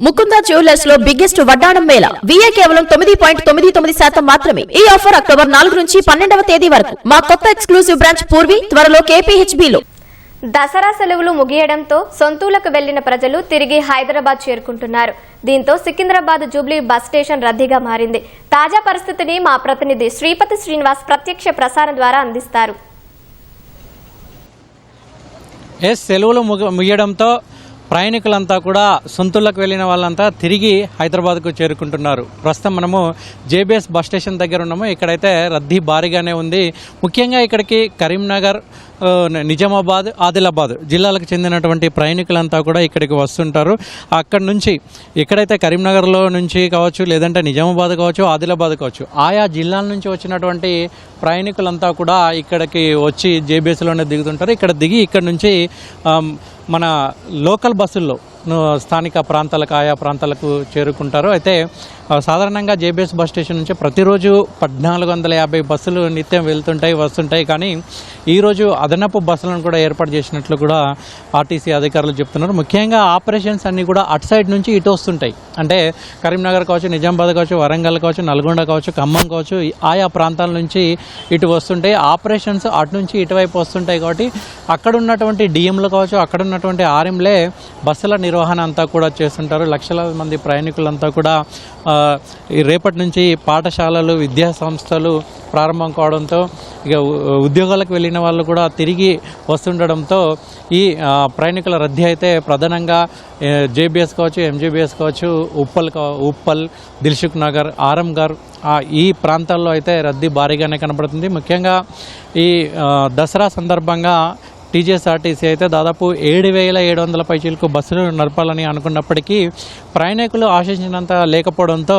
Mukunda jewellers లో biggest వడ్డాణం Mela VA కేవలం 9.99% మాత్రమే. ఈ ఆఫర్ అక్టోబర్ 4 నుంచి 12వ తేదీ వరకు. మా కొత్త ఎక్స్క్లూసివ్ బ్రాంచ్ పూర్వి త్వరలో KPHB లో. దసరా సెలవులు ముగియడంతో సొంతూలకు వెళ్లిన ప్రజలు తిరిగి హైదరాబాద్ చేరుకుంటున్నారు. దీంతో సికింద్రాబాద్ జూబ్లీ బస్ స్టేషన్ రద్దీగా మారింది. తాజా పరిస్థితిని మా ప్రతినిధి శ్రీపతి శ్రీనివాస్ ప్రత్యక్ష ప్రసారం ద్వారా అందిస్తారు. సెలవులు ముగియడంతో ప్రయాణికులంతా కూడా సొంతూళ్ళకు వెళ్ళిన వాళ్ళంతా తిరిగి హైదరాబాద్కు చేరుకుంటున్నారు. ప్రస్తుతం మనము JBS బస్ స్టేషన్ దగ్గర ఉన్నాము. ఇక్కడైతే రద్దీ భారీగానే ఉంది. ముఖ్యంగా ఇక్కడికి కరీంనగర్, నిజామాబాద్, ఆదిలాబాద్ జిల్లాలకు చెందినటువంటి ప్రయాణికులంతా కూడా ఇక్కడికి వస్తుంటారు. అక్కడి నుంచి ఎక్కడైతే కరీంనగర్లో నుంచి కావచ్చు, లేదంటే నిజామాబాద్ కావచ్చు, ఆదిలాబాద్ కావచ్చు, ఆయా జిల్లాల నుంచి వచ్చినటువంటి ప్రయాణికులంతా కూడా ఇక్కడికి వచ్చి JBSలోనే దిగుతుంటారు. ఇక్కడ దిగి ఇక్కడ నుంచి మన లోకల్ బస్సుల్లో స్థానిక ప్రాంతాలకు, ఆయా ప్రాంతాలకు చేరుకుంటారు. అయితే సాధారణంగా JBS బస్ స్టేషన్ నుంచి ప్రతిరోజు 1450 బస్సులు నిత్యం వెళ్తుంటాయి, వస్తుంటాయి. కానీ ఈరోజు అదనపు బస్సులను కూడా ఏర్పాటు చేసినట్లు కూడా RTC అధికారులు చెప్తున్నారు. ముఖ్యంగా ఆపరేషన్స్ అన్నీ కూడా అటు సైడ్ నుంచి ఇటు వస్తుంటాయి. అంటే కరీంనగర్ కావచ్చు, నిజామాబాద్ కావచ్చు, వరంగల్ కావచ్చు, నల్గొండ కావచ్చు, ఖమ్మం కావచ్చు, ఆయా ప్రాంతాల నుంచి ఇటు వస్తుంటాయి. ఆపరేషన్స్ అటు నుంచి ఇటువైపు వస్తుంటాయి. కాబట్టి అక్కడ ఉన్నటువంటి DMలు కావచ్చు, అక్కడ ఉన్నటువంటి RMలే బస్సుల నిర్వహణ అంతా కూడా చేస్తుంటారు. లక్షలాది మంది ప్రయాణికులంతా కూడా రేపటి నుంచి పాఠశాలలు, విద్యా సంస్థలు ప్రారంభం కావడంతో ఇక ఉద్యోగాలకు వెళ్ళిన వాళ్ళు కూడా తిరిగి వస్తుండడంతో ఈ ప్రయాణికుల రద్దీ అయితే ప్రధానంగా JBS కావచ్చు, MGBS కావచ్చు, ఉప్పల్, దిల్సుఖ్ నగర్, ఆరంఘర్ ఈ ప్రాంతాల్లో అయితే రద్దీ భారీగానే కనబడుతుంది. ముఖ్యంగా ఈ దసరా సందర్భంగా TJSRTC అయితే దాదాపు 7,700 పైచీలకు బస్సులు నడపాలని అనుకున్నప్పటికీ ప్రయాణికులు ఆశించినంత లేకపోవడంతో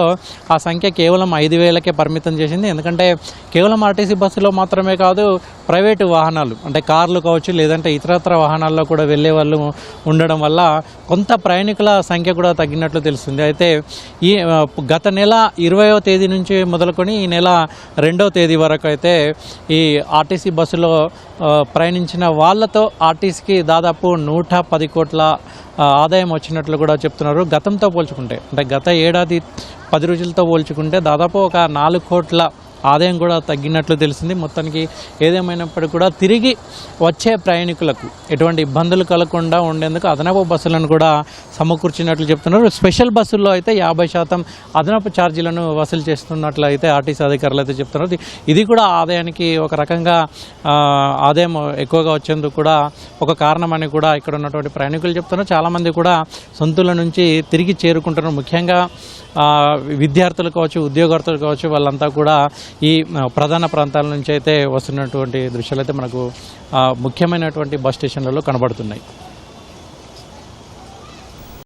ఆ సంఖ్య కేవలం 5,000కే పరిమితం చేసింది. ఎందుకంటే కేవలం RTC బస్సులో మాత్రమే కాదు, ప్రైవేటు వాహనాలు అంటే కార్లు కావచ్చు, లేదంటే ఇతరత్ర వాహనాల్లో కూడా వెళ్ళే వాళ్ళు ఉండడం వల్ల కొంత ప్రయాణికుల సంఖ్య కూడా తగ్గినట్లు తెలుస్తుంది. అయితే ఈ గత నెల 20వ తేదీ నుంచి మొదలుకొని ఈ నెల 2వ తేదీ వరకు అయితే ఈ RTC బస్సులో ప్రయాణించిన వాళ్ళతో RTCకి దాదాపు 110 కోట్ల ఆదాయం వచ్చినట్లు కూడా చెప్తున్నారు. గతంతో పోల్చుకుంటే, అంటే గత ఏడాది 10 రోజులతో పోల్చుకుంటే దాదాపు ఒక 4 కోట్ల ఆదాయం కూడా తగ్గినట్లు తెలిసింది. మొత్తానికి ఏదేమైనప్పటికీ కూడా తిరిగి వచ్చే ప్రయాణికులకు ఎటువంటి ఇబ్బందులు కలగకుండా ఉండేందుకు అదనపు బస్సులను కూడా సమకూర్చినట్లు చెప్తున్నారు. స్పెషల్ బస్సుల్లో అయితే 50% అదనపు ఛార్జీలను వసూలు చేస్తున్నట్లు అయితే RTC అధికారులు అయితే చెప్తున్నారు. ఇది కూడా ఆదాయానికి ఒక రకంగా ఆదాయం ఎక్కువగా వచ్చేందుకు కూడా ఒక కారణమని కూడా ఇక్కడ ఉన్నటువంటి ప్రయాణికులు చెప్తున్నారు. చాలామంది కూడా సొంతూళ్ళ నుంచి తిరిగి చేరుకుంటున్నారు. ముఖ్యంగా విద్యార్థులు కావచ్చు, ఉద్యోగార్థులు కావచ్చు, వాళ్ళంతా కూడా ఈ ప్రధాన ప్రాంతాల నుంచి అయితే వస్తున్నటువంటి దృశ్యాలు అయితే మనకు ముఖ్యమైనటువంటి బస్ స్టేషన్లలో కనబడుతున్నాయి.